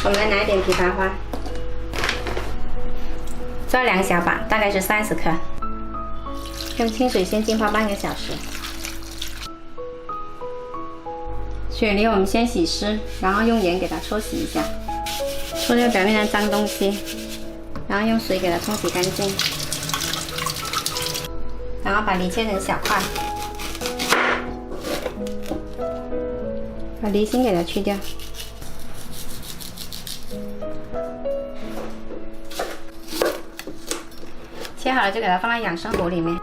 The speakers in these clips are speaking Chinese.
我们来拿一点枇杷花，这2小把，大概是30克。用清水先浸泡半个小时。雪梨我们先洗湿，然后用盐给它搓洗一下，搓掉表面的脏东西，然后用水给它冲洗干净，然后把梨切成小块，把梨心给它去掉。切好了就给它放在养生壶里面。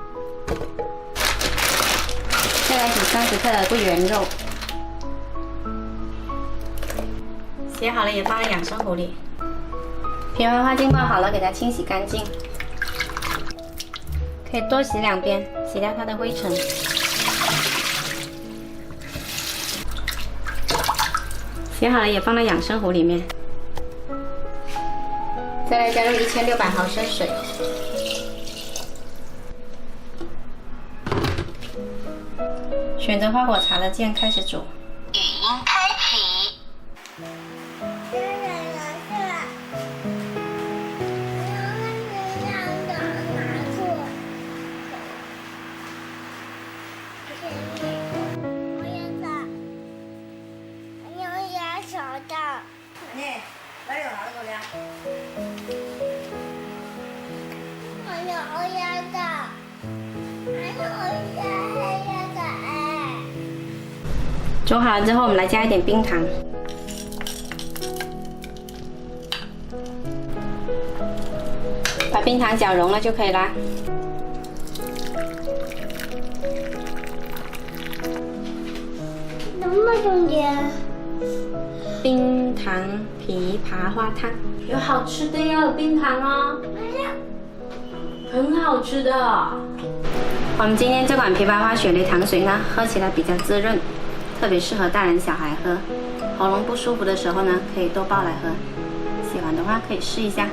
再来洗30克的桂圆肉，洗好了也放在养生壶里。枇杷花浸泡好了，给它清洗干净，可以多洗2遍，洗掉它的灰尘。洗好了也放在养生壶里面。再来加入1600毫升水。选择花果茶的键开始煮。语音开启。煮好了之后，我们来加一点冰糖，把冰糖搅融了就可以啦。那么中间，冰糖枇杷花汤，有好吃的哟，冰糖哦，很好吃的。我们今天这款枇杷花雪梨糖水呢，喝起来比较滋润。特别适合大人小孩喝，喉咙不舒服的时候呢，可以多煲来喝。喜欢的话可以试一下。